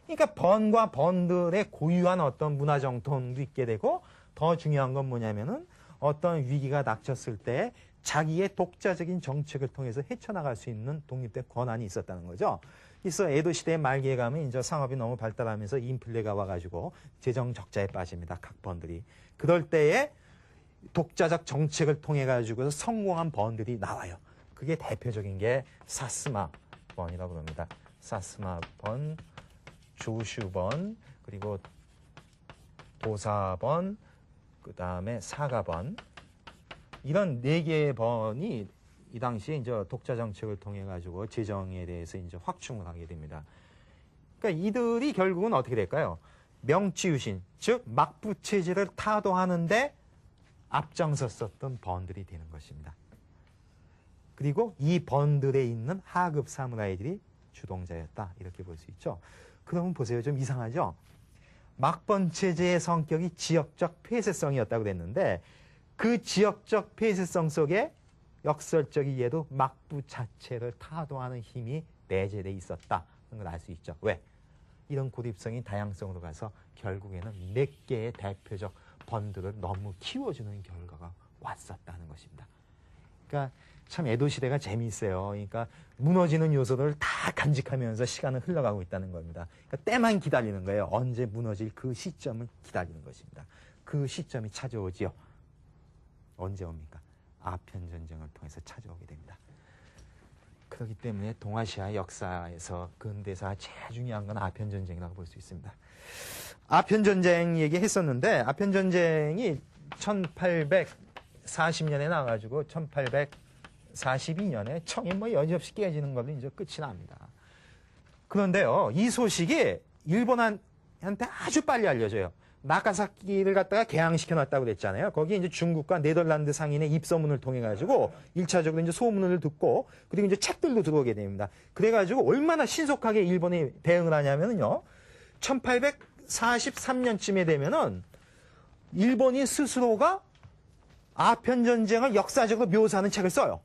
그러니까 번과 번들의 고유한 어떤 문화 정통도 있게 되고 더 중요한 건 뭐냐면은 어떤 위기가 닥쳤을 때 자기의 독자적인 정책을 통해서 헤쳐나갈 수 있는 독립된 권한이 있었다는 거죠. 그래서 에도 시대 말기에 가면 이제 상업이 너무 발달하면서 인플레가 와가지고 재정 적자에 빠집니다. 각 번들이. 그럴 때에 독자적 정책을 통해 가지고 성공한 번들이 나와요. 그게 대표적인 게 사스마 번이라고 합니다. 사스마 번, 조슈 번, 그리고 도사 번, 그 다음에 사가 번. 이런 4개의 번이 이 당시에 이제 독자 정책을 통해 가지고 재정에 대해서 이제 확충을 하게 됩니다. 그러니까 이들이 결국은 어떻게 될까요? 명치유신, 즉 막부 체제를 타도하는데 앞장섰었던 번들이 되는 것입니다. 그리고 이 번들에 있는 하급 사무라이들이 주동자였다. 이렇게 볼 수 있죠. 그러면 보세요. 좀 이상하죠? 막번 체제의 성격이 지역적 폐쇄성이었다고 그랬는데 그 지역적 폐쇄성 속에 역설적이게도 막부 자체를 타도하는 힘이 내재되어 있었다는 걸 알 수 있죠. 왜? 이런 고립성이 다양성으로 가서 결국에는 4개의 대표적 번들을 너무 키워주는 결과가 왔었다는 것입니다. 그러니까 참 에도 시대가 재미있어요. 그러니까 무너지는 요소를 다 간직하면서 시간은 흘러가고 있다는 겁니다. 그러니까 때만 기다리는 거예요. 언제 무너질 그 시점을 기다리는 것입니다. 그 시점이 찾아오지요. 언제 옵니까? 아편 전쟁을 통해서 찾아오게 됩니다. 그렇기 때문에 동아시아 역사에서 근대사 제일 중요한 건 아편 전쟁이라고 볼 수 있습니다. 아편 전쟁 얘기했었는데 아편 전쟁이 1840년에 나와가지고 1842년에 청이 뭐 여지없이 깨지는 걸로 이제 끝이 납니다. 그런데요, 이 소식이 일본한테 아주 빨리 알려져요. 나가사키를 갖다가 개항시켜 놨다고 그랬잖아요. 거기에 이제 중국과 네덜란드 상인의 입소문을 통해 가지고 1차적으로 이제 소문을 듣고 그리고 이제 책들도 들어오게 됩니다. 그래 가지고 얼마나 신속하게 일본이 대응을 하냐면요. 1843년쯤에 되면은 일본인 스스로가 아편 전쟁을 역사적으로 묘사하는 책을 써요.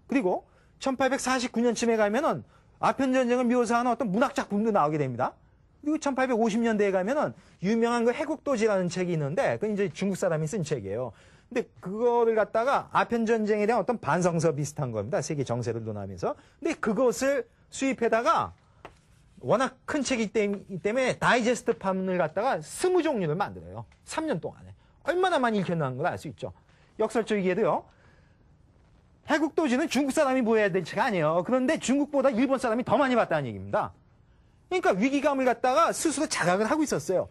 그리고 1849년쯤에 가면은 아편 전쟁을 묘사하는 어떤 문학 작품도 나오게 됩니다. 그리고 1850년대에 가면은 유명한 그 해국도지라는 책이 있는데 그건 이제 중국 사람이 쓴 책이에요. 근데 그거를 갖다가 아편 전쟁에 대한 어떤 반성서 비슷한 겁니다. 세계 정세를 논하면서. 근데 그것을 수입해다가 워낙 큰 책이기 때문에 다이제스트 판을 갖다가 20종류를 만들어요. 3년 동안에. 얼마나 많이 읽혔나는 걸 알 수 있죠. 역설적이게도요. 해국도지는 중국 사람이 보여야 될 책 아니에요. 그런데 중국보다 일본 사람이 더 많이 봤다는 얘기입니다. 그러니까 위기감을 갖다가 스스로 자각을 하고 있었어요.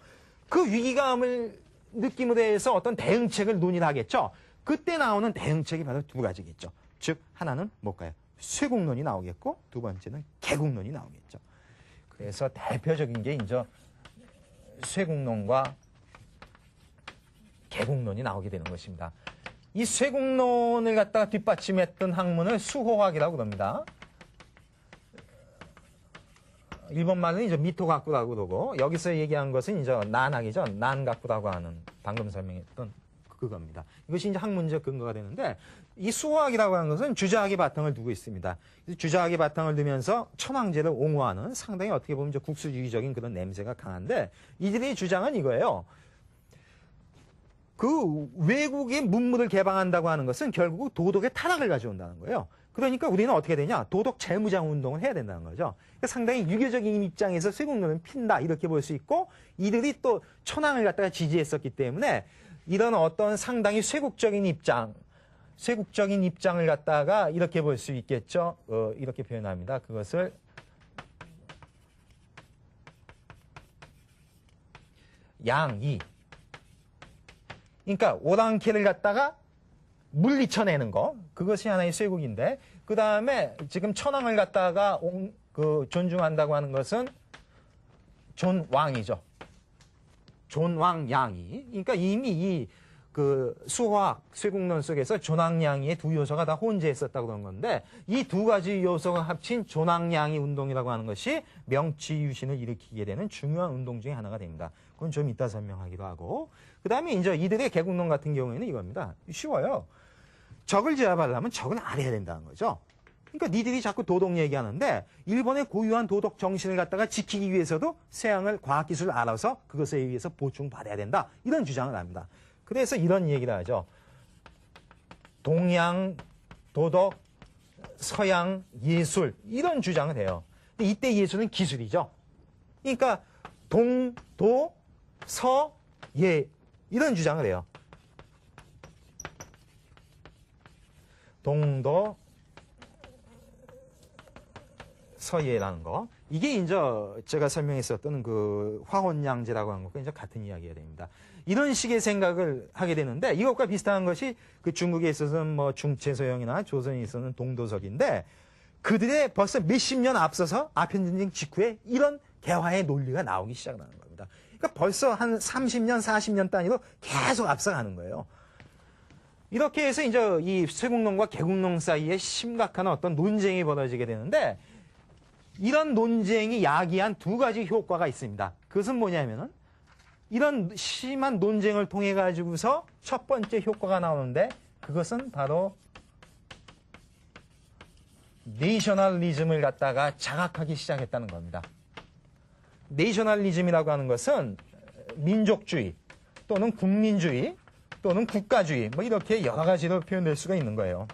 그 위기감을 느낌으로 해서 어떤 대응책을 논의를 하겠죠. 그때 나오는 대응책이 바로 2가지겠죠. 즉 하나는 뭘까요? 쇄국론이 나오겠고 두 번째는 개국론이 나오겠죠. 그래서 대표적인 게 이제 쇄국론과 개국론이 나오게 되는 것입니다. 이 쇄국론을 갖다가 뒷받침했던 학문을 수호학이라고 그럽니다. 일본 말은 이제 미토가쿠라고 그러고 여기서 얘기한 것은 이제 난학이죠. 난가쿠라고 하는 방금 설명했던 그겁니다. 이것이 이제 학문적 근거가 되는데 이 수호학이라고 하는 것은 주자학의 바탕을 두고 있습니다. 주자학의 바탕을 두면서 천황제를 옹호하는 상당히 어떻게 보면 이제 국수주의적인 그런 냄새가 강한데 이들의 주장은 이거예요. 그 외국의 문물을 개방한다고 하는 것은 결국 도덕의 타락을 가져온다는 거예요. 그러니까 우리는 어떻게 되냐? 도덕 재무장 운동을 해야 된다는 거죠. 그러니까 상당히 유교적인 입장에서 쇄국론을 핀다 이렇게 볼 수 있고 이들이 또 천황을 갖다가 지지했었기 때문에 이런 어떤 상당히 쇄국적인 입장을 갖다가 이렇게 볼 수 있겠죠. 이렇게 표현합니다. 그것을 양이. 그러니까 오랑캐를 갖다가 물리쳐내는 거. 그것이 하나의 쇄국인데 그 다음에 지금 천황을 갖다가 존중한다고 하는 것은 존왕이죠. 존왕양이. 그러니까 이미 이 수호학, 쇄국론 속에서 존왕양이의 두 요소가 다 혼재했었다고 그런 건데 이 2가지 요소가 합친 존왕양이 운동이라고 하는 것이 명치유신을 일으키게 되는 중요한 운동 중에 하나가 됩니다. 그건 좀 이따 설명하기로 하고 그 다음에 이제 이들의 개국론 같은 경우에는 이겁니다. 쉬워요. 적을 제압하려면 적을 알아야 된다는 거죠. 그러니까 니들이 자꾸 도덕 얘기하는데 일본의 고유한 도덕 정신을 갖다가 지키기 위해서도 서양을 과학기술을 알아서 그것에 의해서 보충받아야 된다. 이런 주장을 합니다. 그래서 이런 얘기를 하죠. 동양 도덕, 서양 예술 이런 주장을 해요. 근데 이때 예술은 기술이죠. 그러니까 동, 도, 서, 예 이런 주장을 해요. 동도 서예라는 거. 이게 이제 제가 설명했었던 그 화혼양제라고 하는 것과 이제 같은 이야기가 됩니다. 이런 식의 생각을 하게 되는데 이것과 비슷한 것이 그 중국에 있어서는 뭐 중채소영이나 조선에 있어서는 동도석인데 그들의 벌써 몇십 년 앞서서 아편전쟁 직후에 이런 개화의 논리가 나오기 시작하는 겁니다. 그러니까 벌써 한 30년, 40년 단위로 계속 앞서가는 거예요. 이렇게 해서 이제 이 쇠국농과 개국농 사이에 심각한 어떤 논쟁이 벌어지게 되는데 이런 논쟁이 야기한 두 가지 효과가 있습니다. 그것은 뭐냐면은 이런 심한 논쟁을 통해 가지고서 첫 번째 효과가 나오는데 그것은 바로 내셔널리즘을 갖다가 자각하기 시작했다는 겁니다. 내셔널리즘이라고 하는 것은 민족주의 또는 국민주의 또는 국가주의 뭐 이렇게 여러 가지로 표현될 수가 있는 거예요.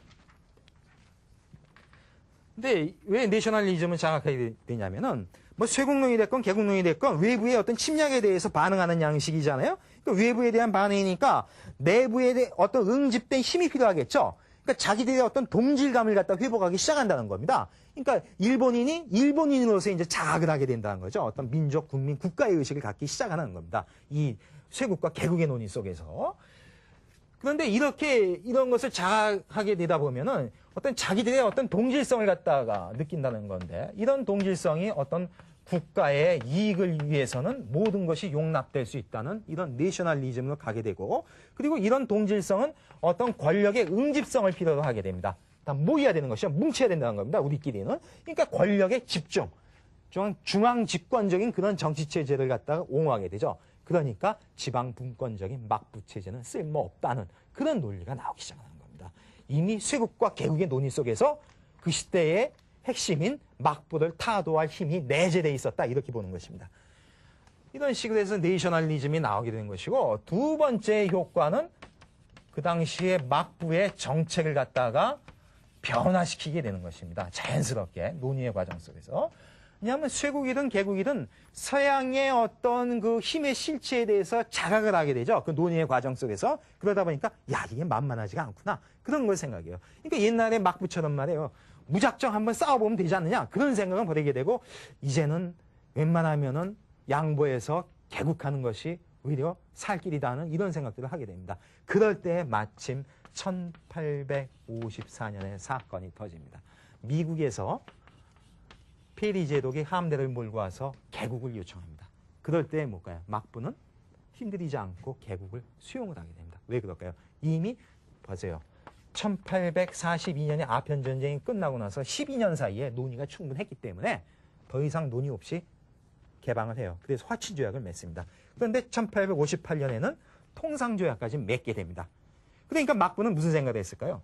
근데 왜 내셔널리즘을 자각하게 되냐면은 뭐 쇠국농이 됐건 개국농이 됐건 외부의 어떤 침략에 대해서 반응하는 양식이잖아요. 그러니까 외부에 대한 반응이니까 내부에 대해 어떤 응집된 힘이 필요하겠죠. 그러니까 자기들의 어떤 동질감을 갖다 회복하기 시작한다는 겁니다. 그러니까 일본인이 일본인으로서 이제 자각을 하게 된다는 거죠. 어떤 민족, 국민, 국가의 의식을 갖기 시작하는 겁니다. 이 쇠국과 개국의 논의 속에서. 그런데 이렇게 이런 것을 자각하게 되다 보면은 어떤 자기들의 어떤 동질성을 갖다가 느낀다는 건데 이런 동질성이 어떤 국가의 이익을 위해서는 모든 것이 용납될 수 있다는 이런 내셔널리즘으로 가게 되고 그리고 이런 동질성은 어떤 권력의 응집성을 필요로 하게 됩니다. 다 모여야 되는 것이죠. 뭉쳐야 된다는 겁니다. 우리끼리는. 그러니까 권력의 집중, 중앙 집권적인 그런 정치체제를 갖다가 옹호하게 되죠. 그러니까 지방 분권적인 막부체제는 쓸모없다는 그런 논리가 나오기 시작하는 겁니다. 이미 쇠국과 개국의 논의 속에서 그 시대의 핵심인 막부를 타도할 힘이 내재되어 있었다 이렇게 보는 것입니다. 이런 식으로 해서 내셔널리즘이 나오게 되는 것이고 두 번째 효과는 그 당시에 막부의 정책을 갖다가 변화시키게 되는 것입니다. 자연스럽게 논의의 과정 속에서. 왜냐하면 쇠국이든 개국이든 서양의 어떤 그 힘의 실체에 대해서 자각을 하게 되죠. 그 논의의 과정 속에서. 그러다 보니까 야 이게 만만하지가 않구나. 그런 걸 생각해요. 그러니까 옛날에 막부처럼 말이에요. 무작정 한번 싸워보면 되지 않느냐. 그런 생각을 버리게 되고 이제는 웬만하면은 양보해서 개국하는 것이 오히려 살 길이다 하는 이런 생각들을 하게 됩니다. 그럴 때 마침 1854년에 사건이 터집니다. 미국에서 페리 제독이 함대를 몰고 와서 개국을 요청합니다. 그럴 때 뭘까요? 막부는 힘들이지 않고 개국을 수용을 하게 됩니다. 왜 그럴까요? 이미 보세요. 1842년에 아편전쟁이 끝나고 나서 12년 사이에 논의가 충분했기 때문에 더 이상 논의 없이 개방을 해요. 그래서 화친조약을 맺습니다. 그런데 1858년에는 통상조약까지 맺게 됩니다. 그러니까 막부는 무슨 생각을 했을까요?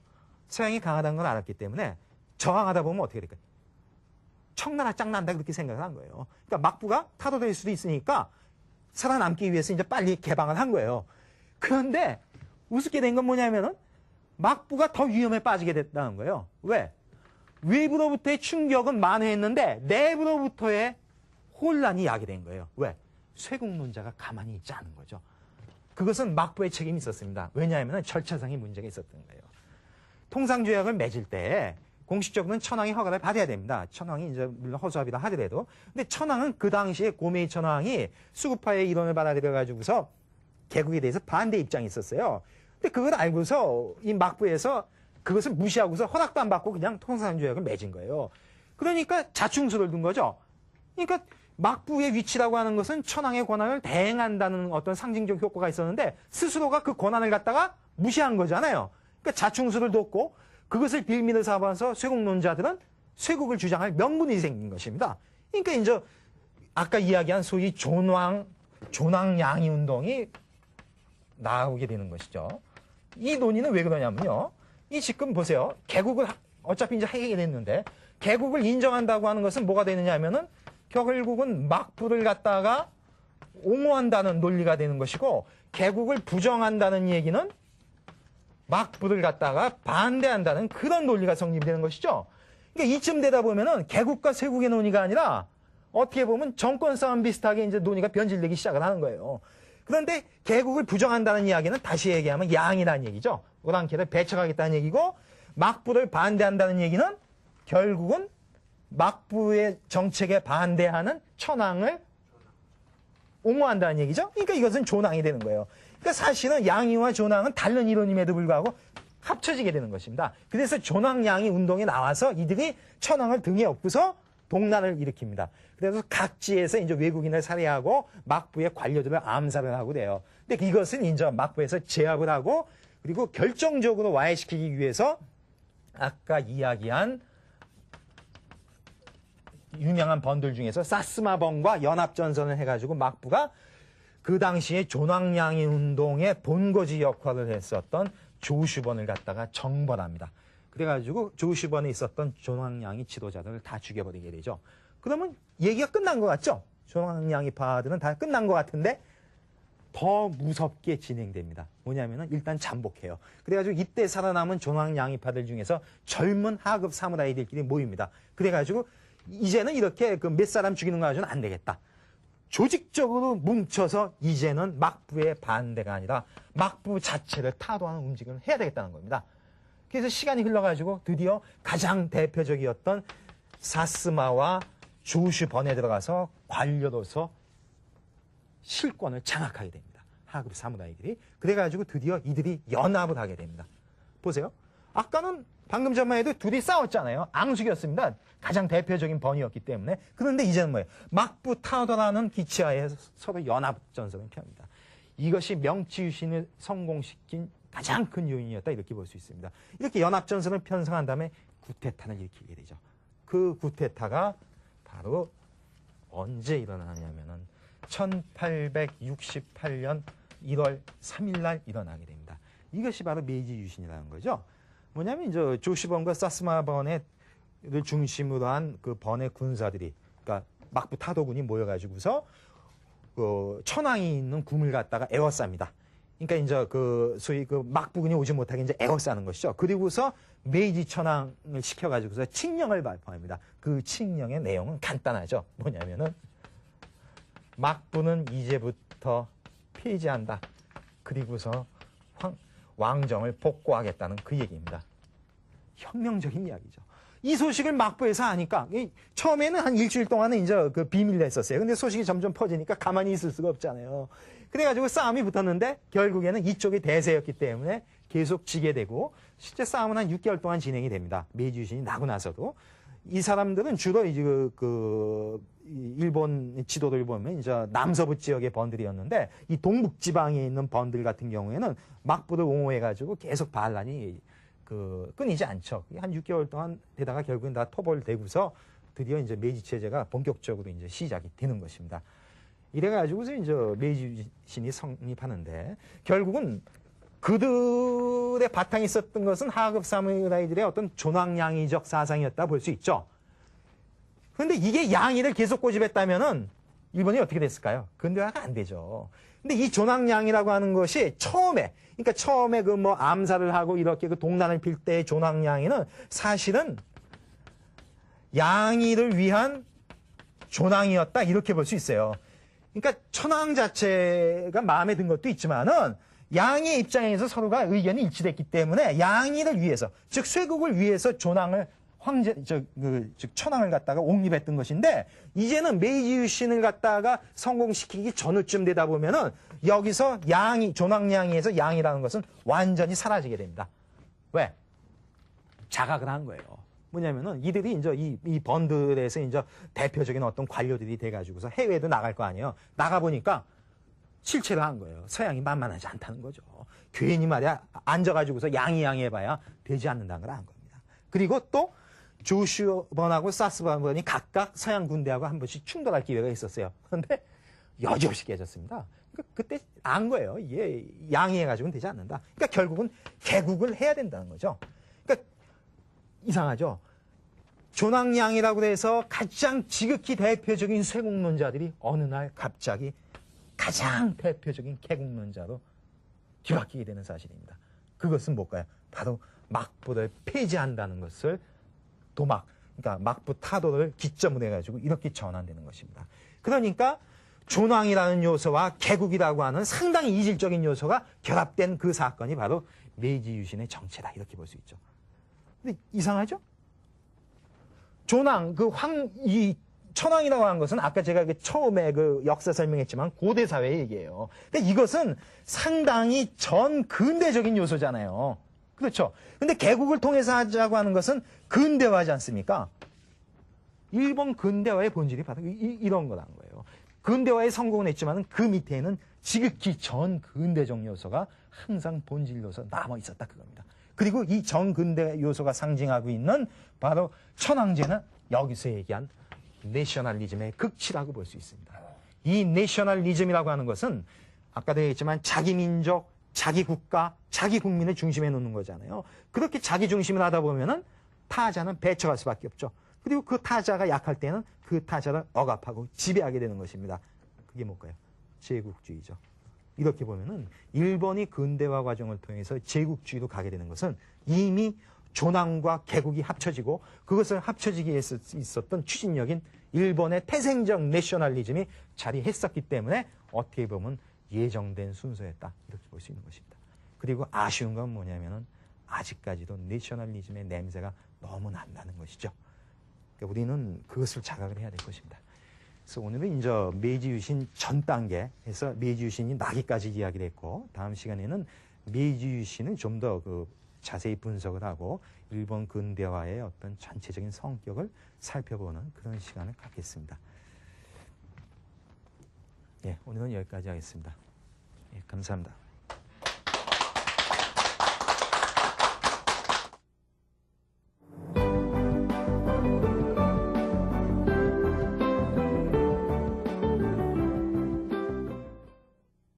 서양이 강하다는 걸 알았기 때문에 저항하다 보면 어떻게 될까요? 청나라 짱난다 그렇게 생각을 한 거예요. 그러니까 막부가 타도될 수도 있으니까 살아남기 위해서 이제 빨리 개방을 한 거예요. 그런데 우습게 된 건 뭐냐면은 막부가 더 위험에 빠지게 됐다는 거예요. 왜? 외부로부터의 충격은 만회했는데 내부로부터의 혼란이 야기된 거예요. 왜? 쇠국론자가 가만히 있지 않은 거죠. 그것은 막부의 책임이 있었습니다. 왜냐하면 절차상의 문제가 있었던 거예요. 통상조약을 맺을 때 공식적으로는 천황이 허가를 받아야 됩니다. 천황이 이제 물론 허수아비라 하더라도. 근데 천황은 그 당시에 고메이 천황이 수구파의 이론을 받아들여 가지고서 개국에 대해서 반대 입장이 있었어요. 근데 그걸 알고서 이 막부에서 그것을 무시하고서 허락도 안 받고 그냥 통상조약을 맺은 거예요. 그러니까 자충수를 둔 거죠. 그러니까 막부의 위치라고 하는 것은 천황의 권한을 대행한다는 어떤 상징적 효과가 있었는데 스스로가 그 권한을 갖다가 무시한 거잖아요. 그러니까 자충수를 뒀고 그것을 빌미를 삼아서 쇠국론자들은 쇠국을 주장할 명분이 생긴 것입니다. 그러니까 이제 아까 이야기한 소위 존왕양이 운동이 나오게 되는 것이죠. 이 논의는 왜 그러냐면요. 이 지금 보세요. 개국을 어차피 이제 하게 됐는데 개국을 인정한다고 하는 것은 뭐가 되느냐 하면은 결국은 막부를 갖다가 옹호한다는 논리가 되는 것이고 개국을 부정한다는 얘기는 막부를 갖다가 반대한다는 그런 논리가 성립이 되는 것이죠. 그러니까 이쯤 되다 보면은 개국과 쇠국의 논의가 아니라 어떻게 보면 정권 싸움 비슷하게 이제 논의가 변질되기 시작을 하는 거예요. 그런데 개국을 부정한다는 이야기는 다시 얘기하면 양이라는 얘기죠. 오랑캐를 배척하겠다는 얘기고 막부를 반대한다는 얘기는 결국은 막부의 정책에 반대하는 천황을 옹호한다는 얘기죠. 그러니까 이것은 존왕이 되는 거예요. 그러니까 사실은 양이와 존왕은 다른 이론임에도 불구하고 합쳐지게 되는 것입니다. 그래서 존왕양이 운동에 나와서 이들이 천황을 등에 업고서 동란을 일으킵니다. 그래서 각지에서 이제 외국인을 살해하고 막부의 관료들을 암살을 하고 돼요. 근데 이것은 이제 막부에서 제압을 하고 그리고 결정적으로 와해시키기 위해서 아까 이야기한 유명한 번들 중에서 사스마번과 연합전선을 해가지고 막부가 그 당시에 존왕양이 운동의 본거지 역할을 했었던 조슈번을 갖다가 정벌합니다. 그래가지고 조슈번에 있었던 존왕양이 지도자들을 다 죽여버리게 되죠. 그러면 얘기가 끝난 것 같죠? 존왕양이파들은 다 끝난 것 같은데 더 무섭게 진행됩니다. 뭐냐면은 일단 잠복해요. 그래가지고 이때 살아남은 존왕양이파들 중에서 젊은 하급 사무라이들끼리 모입니다. 그래가지고 이제는 이렇게 그 몇 사람 죽이는 거 가지고는 안 되겠다. 조직적으로 뭉쳐서 이제는 막부의 반대가 아니라 막부 자체를 타도하는 움직임을 해야 되겠다는 겁니다. 그래서 시간이 흘러가지고 드디어 가장 대표적이었던 사스마와 조슈번에 들어가서 관료로서 실권을 장악하게 됩니다. 하급 사무라이들이. 그래가지고 드디어 이들이 연합을 하게 됩니다. 보세요. 아까는 방금 전만 해도 둘이 싸웠잖아요. 앙숙이었습니다. 가장 대표적인 번이었기 때문에. 그런데 이제는 뭐예요? 막부 타도라는 기치하에 서로 연합전선을 펴니다. 이것이 명치유신을 성공시킨 가장 큰 요인이었다 이렇게 볼 수 있습니다. 이렇게 연합전선을 편성한 다음에 구테타를 일으키게 되죠. 그 구테타가 바로 언제 일어나냐면은 1868년 1월 3일 날 일어나게 됩니다. 이것이 바로 메이지 유신이라는 거죠. 뭐냐면 이제 조슈번과 사스마번을 중심으로 한 그 번의 군사들이, 그러니까 막부 타도군이 모여가지고서 그 천황이 있는 궁을 갖다가 에워쌉니다. 그러니까 이제 그 소위 그 막부군이 오지 못하게 이제 에워싸는 것이죠. 그리고서 메이지 천황을 시켜가지고서 칙령을 발표합니다. 그 칙령의 내용은 간단하죠. 뭐냐면은 막부는 이제부터 폐지한다. 그리고서 왕정을 복구하겠다는 그 얘기입니다. 혁명적인 이야기죠. 이 소식을 막부에서 하니까 처음에는 한 일주일 동안은 이제 그 비밀로 했었어요. 근데 소식이 점점 퍼지니까 가만히 있을 수가 없잖아요. 그래가지고 싸움이 붙었는데 결국에는 이쪽이 대세였기 때문에 계속 지게 되고 실제 싸움은 한 6개월 동안 진행이 됩니다. 메이지 유신이 나고 나서도. 이 사람들은 주로 이제 일본 지도를 보면 이제 남서부 지역의 번들이었는데 이 동북 지방에 있는 번들 같은 경우에는 막부를 옹호해가지고 계속 반란이 끊이지 않죠. 한 6개월 동안 되다가 결국엔 다 토벌되고서 드디어 이제 메이지 체제가 본격적으로 이제 시작이 되는 것입니다. 이래가지고서 이제 메이지 유신이 성립하는데 결국은 그들의 바탕에 있었던 것은 하급 사무라이들의 어떤 존왕양이적 사상이었다 볼 수 있죠. 그런데 이게 양이를 계속 고집했다면은 일본이 어떻게 됐을까요? 근대화가 안 되죠. 근데 이 존왕양이라고 하는 것이 처음에 그 뭐 암살을 하고 이렇게 그 동란을 필 때의 존왕양이는 사실은 양이를 위한 존왕이었다 이렇게 볼 수 있어요. 그러니까 천황 자체가 마음에 든 것도 있지만은 양의 입장에서 서로가 의견이 일치됐기 때문에 양이를 위해서, 즉 쇄국을 위해서 존왕을 즉 천황을 갖다가 옹립했던 것인데 이제는 메이지 유신을 갖다가 성공시키기 전후쯤 되다 보면은 여기서 존왕양이에서 양이라는 것은 완전히 사라지게 됩니다. 왜? 자각을 한 거예요. 뭐냐면은 이들이 이제 이 번들에서 이제 대표적인 어떤 관료들이 돼가지고서 해외에도 나갈 거 아니에요. 나가보니까 실체를 한 거예요. 서양이 만만하지 않다는 거죠. 괜히 말이야 앉아가지고서 양이 해봐야 되지 않는다는 걸 안 겁니다. 그리고 또 조슈번하고 사스번이 각각 서양 군대하고 한 번씩 충돌할 기회가 있었어요. 그런데 여지없이 깨졌습니다. 그러니까 그때 안 거예요. 이게 양이해가지고는 되지 않는다. 그러니까 결국은 개국을 해야 된다는 거죠. 그러니까 이상하죠. 존왕양이라고 해서 가장 지극히 대표적인 쇄국론자들이 어느 날 갑자기 가장 대표적인 개국론자로 뒤바뀌게 되는 사실입니다. 그것은 뭘까요? 바로 막부를 폐지한다는 것을 그러니까 막부 타도를 기점으로 해가지고 이렇게 전환되는 것입니다. 그러니까 존왕이라는 요소와 개국이라고 하는 상당히 이질적인 요소가 결합된 그 사건이 바로 메이지 유신의 정체다 이렇게 볼 수 있죠. 근데 이상하죠? 조낭, 이 천황이라고 하는 것은 아까 제가 처음에 역사 설명했지만 고대 사회 얘기예요. 근데 이것은 상당히 전 근대적인 요소잖아요. 그렇죠? 근데 개국을 통해서 하자고 하는 것은 근대화하지 않습니까? 일본 근대화의 본질이 바로 이런 거란 거예요. 근대화에 성공은 했지만 그 밑에는 지극히 전 근대적 요소가 항상 본질 요소 남아 있었다 그겁니다. 그리고 이 전 근대 요소가 상징하고 있는 바로 천황제는 여기서 얘기한 내셔널리즘의 극치라고 볼 수 있습니다. 이 내셔널리즘이라고 하는 것은 아까도 얘기했지만 자기 민족, 자기 국가, 자기 국민을 중심에 놓는 거잖아요. 그렇게 자기 중심을 하다 보면은 타자는 배척할 수밖에 없죠. 그리고 그 타자가 약할 때는 그 타자를 억압하고 지배하게 되는 것입니다. 그게 뭘까요? 제국주의죠. 이렇게 보면은 일본이 근대화 과정을 통해서 제국주의로 가게 되는 것은 이미 조낭과 개국이 합쳐지고 그것을 합쳐지기 위해서 있었던 추진력인 일본의 태생적 내셔널리즘이 자리했었기 때문에 어떻게 보면 예정된 순서였다. 이렇게 볼 수 있는 것입니다. 그리고 아쉬운 건 뭐냐면은 아직까지도 내셔널리즘의 냄새가 너무 난다는 것이죠. 그러니까 우리는 그것을 자각을 해야 될 것입니다. 그래서 오늘은 이제 메이지 유신 전 단계에서 메이지 유신이 나기까지 이야기를 했고 다음 시간에는 메이지 유신을 좀 더 자세히 분석을 하고 일본 근대화의 어떤 전체적인 성격을 살펴보는 그런 시간을 갖겠습니다. 예, 오늘은 여기까지 하겠습니다. 예, 감사합니다.